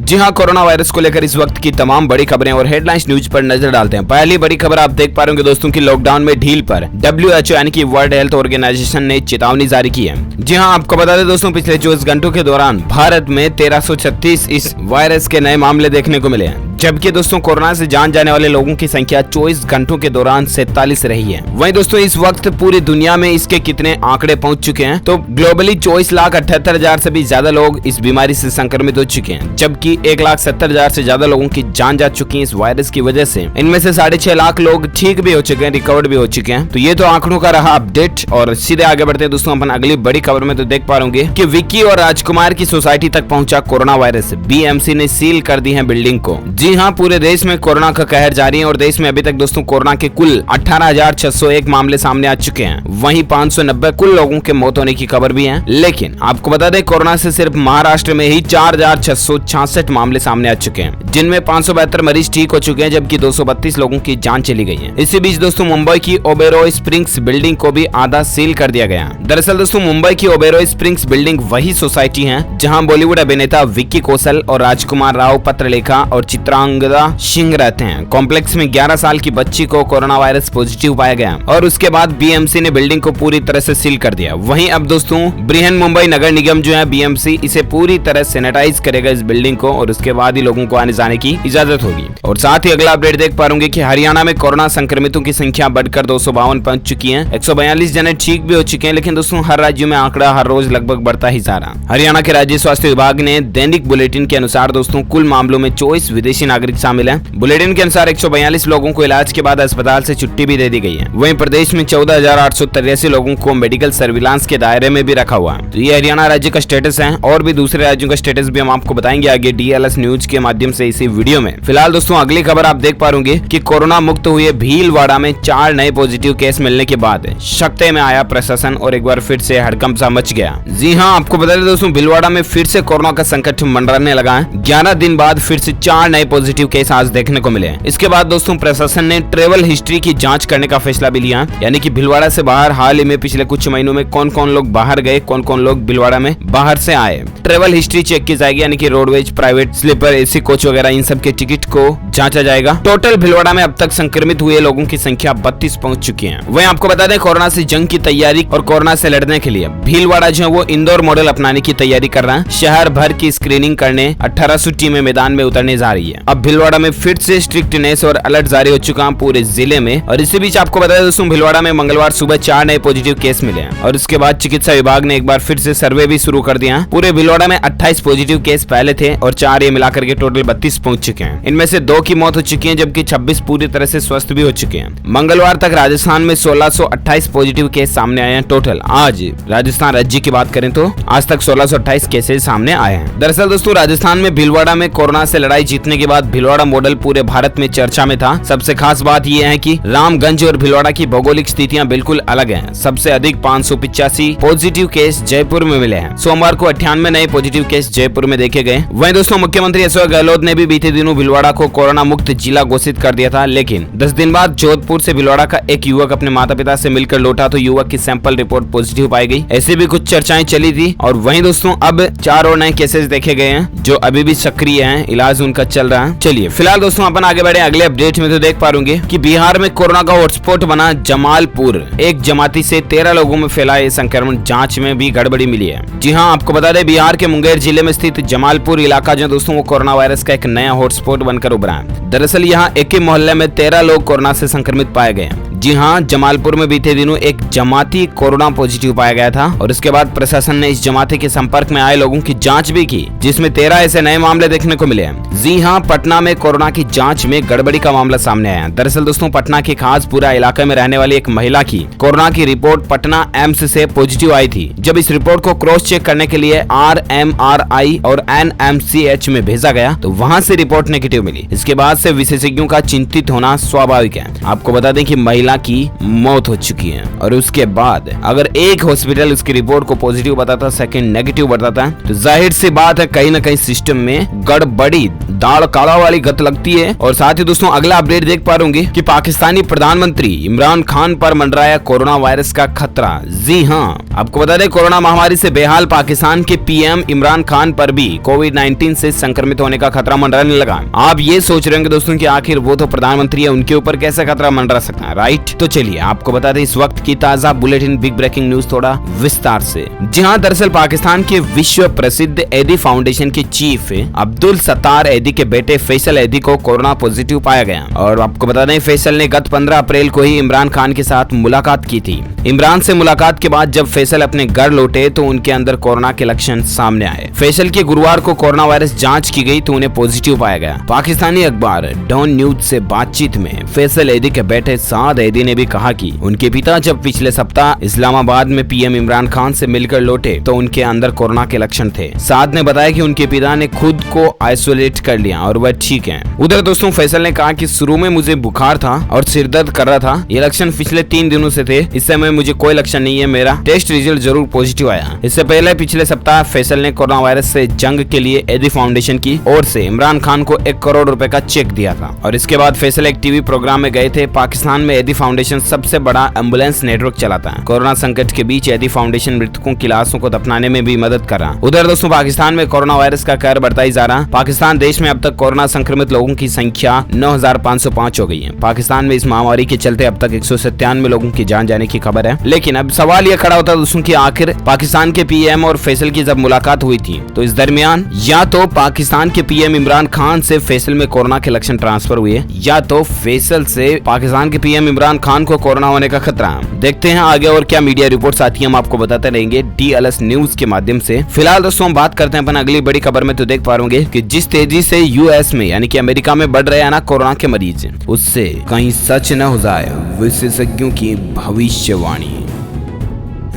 जी हां, corona virus को लेकर इस वक्त की तमाम बड़ी खबरें और हेडलाइंस न्यूज पर नजर डालते हैं। पहली बड़ी खबर आप देख पा रहे होंगे दोस्तों की लॉकडाउन में ढील पर WHO यानी कि वर्ल्ड हेल्थ ऑर्गेनाइजेशन ने चेतावनी जारी की है। जी हां, आपको बता दें दोस्तों, पिछले 24 घंटों के दौरान भारत में 1336 इस वायरस के नए मामले देखने को मिले हैं, जबकि दोस्तों कोरोना से जान जाने वाले लोगों की संख्या 24 घंटों के दौरान 47 रही है। वहीं दोस्तों इस वक्त पूरी दुनिया में इसके कितने आंकड़े पहुंच चुके हैं, तो ग्लोबली 24,78,000 से भी ज्यादा लोग इस बीमारी से संक्रमित हो चुके हैं, जबकि 1,70,000 से ज्यादा लोगों की जान जा चुकी है इस वायरस की वजह से। इनमें से 6.5 लाख लोग ठीक भी हो चुके हैं, रिकवर्ड भी हो चुके हैं। तो ये तो आंकड़ों का रहा अपडेट, और सीधे आगे बढ़ते हैं दोस्तों अपन अगली बड़ी खबर में। तो देख पा रहे कि विक्की और राजकुमार की सोसाइटी तक पहुंचा कोरोना वायरस, BMC ने सील कर दी है बिल्डिंग को। जी हाँ, पूरे देश में कोरोना का कहर जारी है और देश में अभी तक दोस्तों कोरोना के कुल 18,601 मामले सामने आ चुके हैं। वहीं 590 कुल लोगों के मौत होने की खबर भी है। लेकिन आपको बता दें, कोरोना से सिर्फ महाराष्ट्र में ही 4,666 मामले सामने आ चुके हैं, जिनमें 572 मरीज ठीक हो चुके हैं, जबकि 232 लोगों की जान चली गई है। इसी बीच दोस्तों मुंबई की ओबेरॉय स्प्रिंग्स बिल्डिंग को भी आधा सील कर दिया गया। दरअसल दोस्तों मुंबई की ओबेरॉय स्प्रिंग्स बिल्डिंग वही सोसाइटी है जहां बॉलीवुड अभिनेता विक्की कौशल और राजकुमार राव, पत्रलेखा और चित्रांगदा सिंह रहते हैं। कॉम्प्लेक्स में 11 साल की बच्ची को कोरोना वायरस पॉजिटिव पाया गया और उसके बाद BMC ने बिल्डिंग को पूरी तरह से सील कर दिया। वहीं अब दोस्तों बृहन मुंबई नगर निगम जो है BMC, इसे पूरी तरह सैनिटाइज करेगा इस बिल्डिंग को, और उसके बाद ही लोगों को आने जाने की इजाजत होगी। और साथ ही अगला अपडेट देख पा रहे कि हरियाणा में कोरोना संक्रमितों की संख्या बढ़कर 252 पहुंच चुकी है। 142 जने ठीक भी हो चुके हैं, लेकिन दोस्तों हर राज्यों में आंकड़ा हर रोज लगभग बढ़ता ही जा रहा। हरियाणा के राज्य स्वास्थ्य विभाग ने दैनिक बुलेटिन के अनुसार दोस्तों कुल मामलों में 24 विदेशी नागरिक शामिल हैं। बुलेटिन के अनुसार 142 लोगों को इलाज के बाद अस्पताल से छुट्टी भी दे दी गई है। वहीं प्रदेश में 14,883 लोगों को मेडिकल सर्विलांस के दायरे में भी रखा हुआ है। तो ये हरियाणा राज्य का स्टेटस है, और भी दूसरे राज्यों का स्टेटस भी हम आपको बताएंगे आगे DLS न्यूज के माध्यम से इसी वीडियो में। फिलहाल दोस्तों अगली खबर आप देख पा रहे कि कोरोना मुक्त हुए भीलवाड़ा में 4 नए पॉजिटिव केस मिलने के बाद शक्ते में आया प्रशासन और एक बार फिर से हड़कंप सा मच गया। जी हाँ, आपको बता दें दोस्तों भीलवाड़ा में फिर से कोरोना का संकट मंडराने लगा है। 11 दिन बाद फिर से 4 नए पॉजिटिव केस आज देखने को मिले। इसके बाद दोस्तों प्रशासन ने ट्रेवल हिस्ट्री की जांच करने का फैसला भी लिया, यानी कि भीलवाड़ा से बाहर हाल ही में पिछले कुछ महीनों में कौन कौन लोग बाहर गए, कौन कौन लोग भीलवाड़ा में बाहर से आए। ट्रेवल हिस्ट्री चेक की जाएगी, यानी कि roadways, private, sleeper, AC coach वगैरह इन सब के टिकट को जांचा जाएगा। टोटल भीलवाड़ा में अब तक संक्रमित हुए लोगों की संख्या 32 पहुंच चुकी है। वहीं आपको बता दें कोरोना से जंग की तैयारी और कोरोना से लड़ने के लिए भीलवाड़ा जो है वो इंदौर मॉडल अपनाने की तैयारी कर रहा है। शहर भर की स्क्रीनिंग करने 1800 टीमें मैदान में उतरने जा रही है। अब भीलवाड़ा में फिर से स्ट्रिक्टनेस और अलर्ट जारी हो चुका है पूरे जिले में। और इसी बीच आपको बता दें दोस्तों भीलवाड़ा में मंगलवार सुबह 4 नए पॉजिटिव केस मिले हैं, और उसके बाद चिकित्सा विभाग ने एक बार फिर से सर्वे भी शुरू कर दिया। पूरे भीलवाड़ा में 28 पॉजिटिव केस पहले थे और 4 ये मिलाकर के टोटल 32 पहुंच चुके हैं। इनमें से 2 की मौत हो चुकी है, जबकि 26 पूरी तरह से स्वस्थ भी हो चुके हैं। मंगलवार तक राजस्थान में 1628 पॉजिटिव केस सामने आए हैं। टोटल आज राजस्थान राज्य की बात करें तो आज तक 1628 केसेस सामने आए हैं। दरअसल दोस्तों राजस्थान में भीलवाड़ा में कोरोना से लड़ाई जीतने के बाद भीलवाड़ा मॉडल पूरे भारत में चर्चा में था। सबसे खास बात यह है कि रामगंज और भीलवाड़ा की भौगोलिक स्थितियां बिल्कुल अलग हैं। सबसे अधिक 585 पॉजिटिव केस जयपुर में मिले हैं। सोमवार को 98 नए पॉजिटिव केस जयपुर में देखे गए। वहीं दोस्तों मुख्यमंत्री अशोक गहलोत ने भी बीते दिनों भीलवाड़ा को कोरोना मुक्त जिला घोषित कर दिया था, लेकिन 10 दिन बाद जोधपुर से भीलवाड़ा का एक युवक अपने माता पिता से मिलकर लौटा तो युवक की सैंपल रिपोर्ट पॉजिटिव पाई गई। ऐसी भी कुछ चर्चाएं चली थी। और वहीं दोस्तों अब 4 और नए केसेस देखे गए हैं जो अभी भी सक्रिय हैं, इलाज उनका चल रहा है। चलिए फिलहाल दोस्तों अपन आगे बढ़े अगले अपडेट में। तो देख पा रहे कि बिहार में कोरोना का हॉटस्पॉट बना जमालपुर। एक जमाती से 13 लोगों में फैला ये संक्रमण, जांच में भी गड़बड़ी मिली है। जी हाँ, आपको बता दें बिहार के मुंगेर जिले में स्थित जमालपुर इलाका जो दोस्तों वो कोरोना वायरस का एक नया हॉटस्पॉट बनकर उभरा है। दरअसल यहाँ एक ही मोहल्ले में 13 लोग कोरोना से संक्रमित पाए गए हैं। जी हाँ, जमालपुर में बीते दिनों एक जमाती कोरोना पॉजिटिव पाया गया था, और इसके बाद प्रशासन ने इस जमाती के संपर्क में आए लोगों की जांच भी की, जिसमें 13 ऐसे नए मामले देखने को मिले हैं। जी हाँ, पटना में कोरोना की जांच में गड़बड़ी का मामला सामने आया। दरअसल दोस्तों पटना के खासपुरा इलाके में रहने वाली एक महिला की कोरोना की रिपोर्ट पटना एम्स से पॉजिटिव आई थी। जब इस रिपोर्ट को क्रॉस चेक करने के लिए RMRI और NMCH में भेजा गया तो वहाँ से रिपोर्ट नेगेटिव मिली। इसके बाद से विशेषज्ञों का चिंतित होना स्वाभाविक है। आपको बता दें कि महिला महिला की मौत हो चुकी है। और उसके बाद अगर एक हॉस्पिटल उसकी रिपोर्ट को पॉजिटिव बताता, सेकंड नेगेटिव बताता है, तो जाहिर सी बात है कहीं ना कहीं सिस्टम में गड़बड़ी, दाल काला वाली गत लगती है। और साथ ही दोस्तों अगला अपडेट देख पा रहे कि पाकिस्तानी प्रधानमंत्री इमरान खान पर मंडराया कोरोना वायरस का खतरा। जी हाँ, आपको बता दें कोरोना महामारी से बेहाल पाकिस्तान के पीएम इमरान खान पर भी कोविड-19 से संक्रमित होने का खतरा मंडराने लगा। आप ये सोच रहे होंगे दोस्तों कि आखिर वो तो प्रधानमंत्री है, उनके ऊपर कैसे खतरा मंडरा सकता है, राइट? तो चलिए आपको बता दें इस वक्त की ताजा बुलेटिन, बिग ब्रेकिंग न्यूज थोड़ा विस्तार से। जी हाँ, दरअसल पाकिस्तान के विश्व प्रसिद्ध एदी फाउंडेशन के चीफ अब्दुल सत्तार एदी के बेटे फैसल एदी को कोरोना पॉजिटिव पाया गया। और आपको बता दें फैसल ने गत 15 अप्रैल को ही इमरान खान के साथ मुलाकात की थी। इमरान से मुलाकात के बाद जब फैसल अपने घर लौटे तो उनके अंदर कोरोना के लक्षण सामने आए। फैसल की गुरुवार को कोरोना वायरस जांच की गई तो उन्हें पॉजिटिव पाया गया। पाकिस्तानी अखबार डॉन न्यूज से बातचीत में फैसल एदी के बेटे साद एदी ने भी कहा कि उनके पिता जब पिछले सप्ताह इस्लामाबाद में पीएम इमरान खान से मिलकर लौटे तो उनके अंदर कोरोना के लक्षण थे। साद ने बताया कि उनके पिता ने खुद को आइसोलेट कर लिया और वह ठीक हैं। उधर दोस्तों फैसल ने कहा कि शुरू में मुझे बुखार था और सिर दर्द कर रहा था, ये लक्षण पिछले 3 दिनों से थे, इस समय मुझे कोई लक्षण नहीं है, मेरा टेस्ट रिजल्ट जरूर पॉजिटिव आया। इससे पहले पिछले सप्ताह फैसल ने कोरोना वायरस से जंग के लिए एदी फाउंडेशन की ओर से इमरान खान को 1 करोड़ रुपए का चेक दिया था। और इसके बाद फैसल एक टीवी प्रोग्राम में गए थे। पाकिस्तान में एदी फाउंडेशन सबसे बड़ा एम्बुलेंस नेटवर्क चलाता है। कोरोना संकट के बीच एदी फाउंडेशन मृतकों की लाशों को दफनाने में भी मदद कर रहा। उधर दोस्तों पाकिस्तान में कोरोना वायरस का कहर बढ़ता ही जा रहा। पाकिस्तान देश में अब तक कोरोना संक्रमित लोगों की संख्या 9,505 हो गई है। पाकिस्तान में इस महामारी के चलते अब तक 197 लोगों की जान जाने की खबर है। लेकिन अब सवाल यह खड़ा होता है दोस्तों कि आखिर पाकिस्तान के पीएम और फैसल की जब मुलाकात हुई थी तो इस दरमियान या तो पाकिस्तान के पीएम इमरान खान से फैसल में कोरोना के लक्षण ट्रांसफर हुए या तो फैसल से पाकिस्तान के पीएम इमरान खान को कोरोना होने का खतरा। देखते हैं आगे और क्या मीडिया रिपोर्ट्स आती है, हम आपको बताते रहेंगे DLS न्यूज के माध्यम से। फिलहाल दोस्तों हम बात करते हैं अपन अगली बड़ी खबर में। तो देख पा रहे कि जिस तेजी से यूएस में यानी कि अमेरिका में बढ़ रहे हैं ना कोरोना के मरीज, उससे कहीं सच न हो जाए विशेषज्ञों की भविष्यवाणी।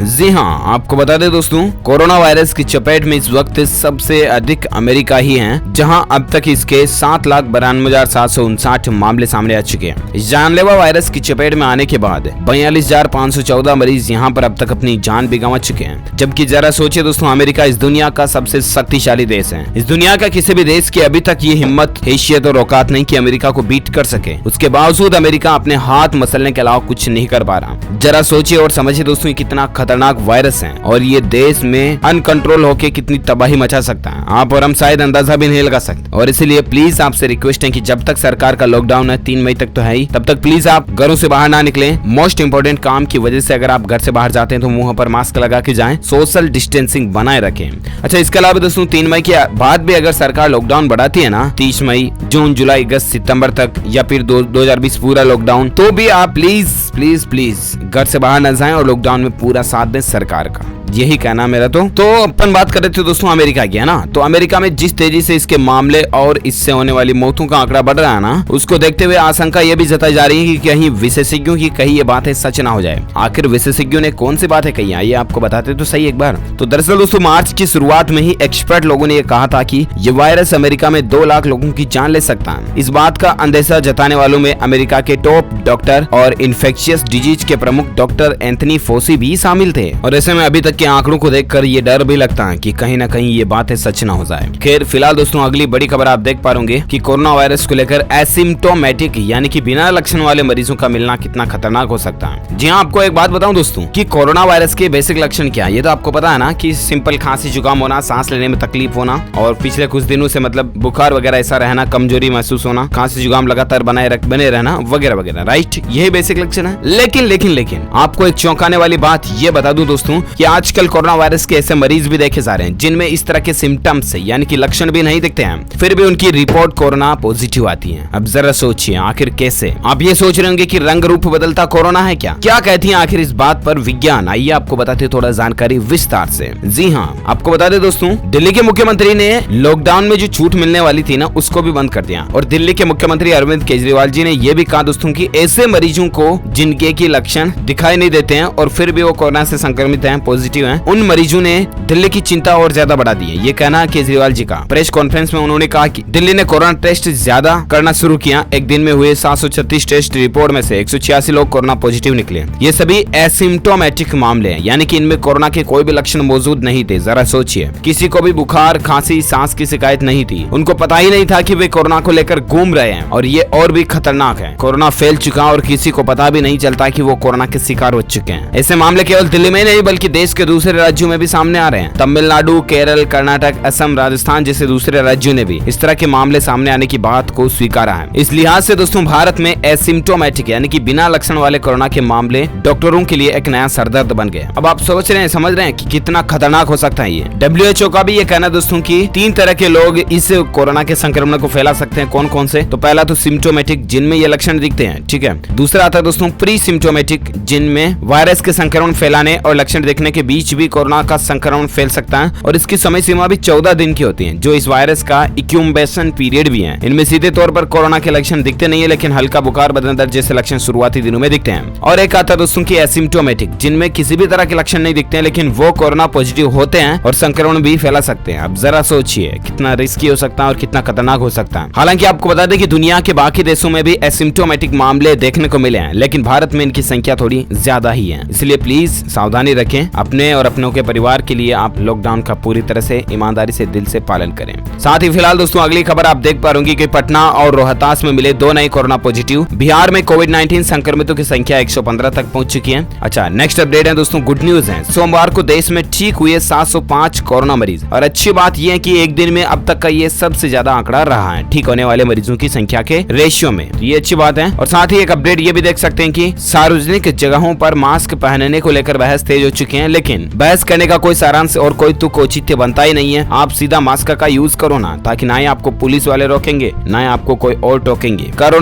जी हाँ, आपको बता दें दोस्तों कोरोना वायरस की चपेट में इस वक्त सबसे अधिक अमेरिका ही है, जहां अब तक इसके 7,92,759 मामले सामने आ चुके हैं। इस जानलेवा वायरस की चपेट में आने के बाद 42,514 मरीज यहां पर अब तक अपनी जान भी गंवा चुके हैं। जबकि जरा सोचिए दोस्तों, अमेरिका इस दुनिया का सबसे शक्तिशाली देश है। इस दुनिया का किसी भी देश की अभी तक ये हिम्मत, हैसियत और औकात नहीं कि अमेरिका को बीट कर सके। उसके बावजूद अमेरिका अपने हाथ मसलने के अलावा कुछ नहीं कर पा रहा। जरा सोचिए और समझिए दोस्तों कितना खतरनाक वायरस है और ये देश में अनकंट्रोल होके कितनी तबाही मचा सकता है। आप और हम शायद अंदाजा भी नहीं लगा सकते। और इसीलिए प्लीज आपसे रिक्वेस्ट है कि जब तक सरकार का लॉकडाउन है, 3 मई तक तो है ही, तब तक प्लीज आप घरों से बाहर ना निकलें। मोस्ट इंपोर्टेंट काम की वजह से अगर आप घर से बाहर जाते हैं तो मुंह पर मास्क लगा के जाएं, सोशल डिस्टेंसिंग बनाए रखें। अच्छा, इसके अलावा दोस्तों 3 मई के बाद भी अगर सरकार लॉकडाउन बढ़ाती है ना, 30 मई, जून, जुलाई, अगस्त, सितंबर तक या फिर 2020 पूरा लॉकडाउन, तो भी आप प्लीज प्लीज प्लीज घर से बाहर न जाएं और लॉकडाउन में पूरा साथ दें सरकार का। यही कहना मेरा। तो अपन बात कर रहे थे दोस्तों अमेरिका की, है ना। तो अमेरिका में जिस तेजी से इसके मामले और इससे होने वाली मौतों का आंकड़ा बढ़ रहा है ना, उसको देखते हुए आशंका यह भी जताई जा रही है कि कहीं विशेषज्ञों की कही ये बातें सच ना हो जाए। आखिर विशेषज्ञों ने कौन सी बातें कही है, ये आपको बताते तो सही एक बार। तो दरअसल दोस्तों मार्च की शुरुआत में ही एक्सपर्ट लोगों ने यह कहा था कि ये वायरस अमेरिका में 2 लाख लोगों की जान ले सकता है। इस बात का अंदेशा जताने वालों में अमेरिका के टॉप डॉक्टर और इन्फेक्शियस डिजीज के प्रमुख डॉक्टर एंथनी फोसी भी शामिल थे। और ऐसे में अभी तक के आंकड़ों को देखकर ये डर भी लगता है कि कहीं ना कहीं ये बातें सच ना हो जाए। खैर फिलहाल दोस्तों अगली बड़ी खबर आप देख पा रहे कि कोरोना वायरस को लेकर एसिम्प्टोमेटिक यानी कि बिना लक्षण वाले मरीजों का मिलना कितना खतरनाक हो सकता है। जी हाँ, आपको एक बात बताऊं दोस्तों कि कोरोना वायरस के बेसिक लक्षण क्या है, ये तो आपको पता है ना कि सिंपल खांसी जुकाम होना, सांस लेने में तकलीफ होना और पिछले कुछ दिनों से मतलब बुखार वगैरह ऐसा रहना, कमजोरी महसूस होना, खांसी जुकाम लगातार बने रहना वगैरह वगैरह, राइट। यही बेसिक लक्षण है। लेकिन आपको एक चौंकाने वाली बात ये बता दूं दोस्तों कि आजकल कोरोना वायरस के ऐसे मरीज भी देखे जा रहे हैं जिनमें इस तरह के सिम्टम्स यानी कि लक्षण भी नहीं दिखते हैं, फिर भी उनकी रिपोर्ट कोरोना पॉजिटिव आती है। अब जरा सोचिए आखिर कैसे। आप ये सोच रहे होंगे कि रंग रूप बदलता कोरोना है क्या कहती है आखिर इस बात पर विज्ञान। आइए आपको बताते थोड़ा जानकारी विस्तार से। जी हाँ, आपको बता दें दोस्तों दिल्ली के मुख्यमंत्री ने लॉकडाउन में जो छूट मिलने वाली थी ना उसको भी बंद कर दिया। और दिल्ली के मुख्यमंत्री अरविंद केजरीवाल जी ने यह भी कहा दोस्तों कि ऐसे मरीजों को जिनके की लक्षण दिखाई नहीं देते हैं और फिर भी वो कोरोना कोरोना से संक्रमित हैं, पॉजिटिव हैं, उन मरीजों ने दिल्ली की चिंता और ज्यादा बढ़ा दी है। ये कहना केजरीवाल जी का। प्रेस कॉन्फ्रेंस में उन्होंने कहा कि दिल्ली ने कोरोना टेस्ट ज्यादा करना शुरू किया। एक दिन में हुए 736 टेस्ट रिपोर्ट में से 186 लोग कोरोना पॉजिटिव निकले। ये सभी एसिम्टोमेटिक मामले हैं, यानी कि इनमें कोरोना के कोई भी लक्षण मौजूद नहीं थे। जरा सोचिए, किसी को भी बुखार, खांसी, सांस की शिकायत नहीं थी। उनको पता ही नहीं था कि वे कोरोना को लेकर घूम रहे हैं, और ये और भी खतरनाक है। कोरोना फैल चुका और किसी को पता भी नहीं चलता कि वो कोरोना के शिकार हो चुके हैं। ऐसे मामले केवल दिल्ली में नहीं बल्कि देश के दूसरे राज्यों में भी सामने आ रहे हैं। तमिलनाडु, केरल, कर्नाटक, असम, राजस्थान जैसे दूसरे राज्यों ने भी इस तरह के मामले सामने आने की बात को स्वीकारा है। इस लिहाज से दोस्तों भारत में एसिम्टोमेटिक यानी कि बिना लक्षण वाले कोरोना के मामले डॉक्टरों के लिए एक नया सरदर्द बन गए। अब आप सोच रहे हैं, समझ रहे हैं कि कितना खतरनाक हो सकता है ये। WHO का भी ये कहना दोस्तों कि 3 तरह के लोग इस कोरोना के संक्रमण को फैला सकते हैं। कौन कौन से? तो पहला तो सिम्टोमेटिक, जिनमें ये लक्षण दिखते हैं, ठीक है। दूसरा आता है दोस्तों प्री सिम्टोमेटिक, जिनमें वायरस के संक्रमण फैलाने और लक्षण देखने के बीच भी कोरोना का संक्रमण फैल सकता है, और इसकी समय सीमा भी 14 दिन की होती है, जो इस वायरस का इंक्यूबेशन पीरियड भी है। इनमें सीधे तौर पर कोरोना के लक्षण दिखते नहीं है, लेकिन हल्का बुखार, बदन दर्द जैसे लक्षण शुरुआती दिनों में दिखते हैं। और एक आता है दोस्तों की एसिम्टोमेटिक, जिनमें किसी भी तरह के लक्षण नहीं दिखते हैं, लेकिन वो कोरोना पॉजिटिव होते हैं और संक्रमण भी फैला सकते हैं। अब जरा सोचिए कितना रिस्की हो सकता है और कितना खतरनाक हो सकता है। हालांकि आपको बता दें कि दुनिया के बाकी देशों में भी एसिम्टोमेटिक मामले देखने को मिले हैं, लेकिन भारत में इनकी संख्या थोड़ी ज्यादा ही है। इसलिए प्लीज सावधानी रखें। अपने और अपनों के परिवार के लिए आप लॉकडाउन का पूरी तरह से ईमानदारी से दिल से पालन करें। साथ ही फिलहाल दोस्तों अगली खबर आप देख पा रहे होंगे कि पटना और रोहतास में मिले 2 नए कोरोना पॉजिटिव। बिहार में कोविड-19 संक्रमितों की संख्या 115 तक पहुंच चुकी है। अच्छा, नेक्स्ट अपडेट है दोस्तों, गुड न्यूज है। सोमवार को देश में ठीक हुए 705 कोरोना मरीज, और अच्छी बात यह है कि एक दिन में अब तक का ये सबसे ज्यादा आंकड़ा रहा है ठीक होने वाले मरीजों की संख्या के रेशियो में। ये अच्छी बात है। और साथ ही एक अपडेट ये भी देख सकते हैं कि सार्वजनिक जगहों पर मास्क पहनने को लेकर बहस तेज हो चुके हैं, लेकिन बहस करने का कोई सारांश और कोई तुक औचित्य बनता ही नहीं है। आप सीधा मास्क का यूज करो ना, ताकि ना ही आपको पुलिस वाले रोकेंगे, ना ही आपको कोई और टोकेंगे। करो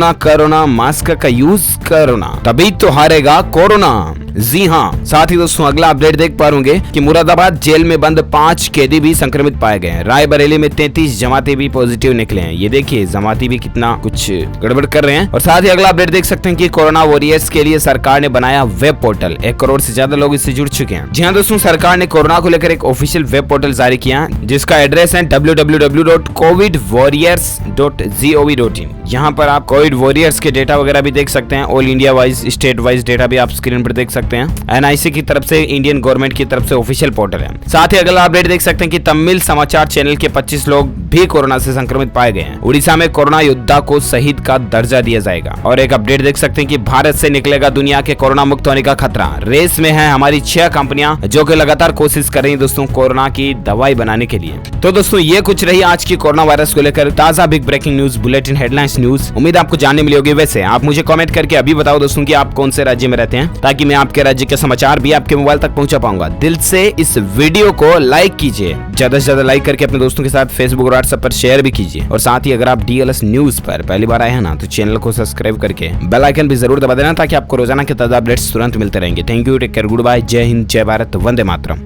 ना मास्क का यूज करो ना, तभी तो हारेगा कोरोना। जी हाँ। साथ ही दोस्तों अगला अपडेट देख पा रहे कि मुरादाबाद जेल में बंद 5 कैदी भी संक्रमित पाए गए हैं। रायबरेली में 33 जमाती भी पॉजिटिव निकले हैं। ये देखिए जमाती भी कितना कुछ गड़बड़ कर रहे हैं। और साथ ही अगला अपडेट देख सकते हैं कि कोरोना वॉरियर्स के लिए सरकार ने बनाया वेब पोर्टल। 1 करोड़ से ज्यादा लोग इससे जुड़ चुके हैं। जी हाँ दोस्तों, सरकार ने कोरोना को लेकर एक ऑफिशियल वेब पोर्टल जारी किया, जिसका एड्रेस है www.covidwarriors.gov.in। यहाँ पर आप कोविड वॉरियर्स के डेटा वगैरह भी देख सकते हैं। All India wise, state wise data भी आप स्क्रीन पर देख सकते हैं। NIC की तरफ से, इंडियन गवर्नमेंट की तरफ से ऑफिशियल पोर्टल है। साथ ही अगला अपडेट देख सकते हैं कि तमिल समाचार चैनल के 25 लोग भी कोरोना से संक्रमित पाए गए हैं। उड़ीसा में कोरोना योद्धा को शहीद का दर्जा दिया जाएगा। और एक अपडेट देख सकते हैं कि भारत से निकलेगा दुनिया के कोरोना मुक्त होने का खतरा। रेस में है हमारी 6 कंपनियां, जो कि लगातार कोशिश कर रही हैं दोस्तों कोरोना की दवाई बनाने के लिए। तो दोस्तों ये कुछ रही आज की कोरोना वायरस को लेकर ताजा big breaking news, bulletin, headlines news. उम्मीद आपको जानने मिली होगी। वैसे आप मुझे कमेंट करके अभी बताओ दोस्तों कि आप कौन से राज्य में रहते हैं, ताकि मैं आपके राज्य के समाचार भी आपके मोबाइल तक पहुंचा पाऊंगा। दिल से इस वीडियो को लाइक कीजिए, ज्यादा से ज्यादा लाइक करके अपने दोस्तों के साथ फेसबुक और व्हाट्सएप पर शेयर भी कीजिए। और साथ ही अगर आप DLS न्यूज पर पहली बार आए हैं ना, तो चैनल को सब्सक्राइब करके बेल आइकन भी जरूर दबा देना, ताकि आपको रोजाना के ताजा अपडेट्स तुरंत मिलते रहेंगे। Thank you, take care, good bye, जय हिंद, जय भारत, वंदे मातरम।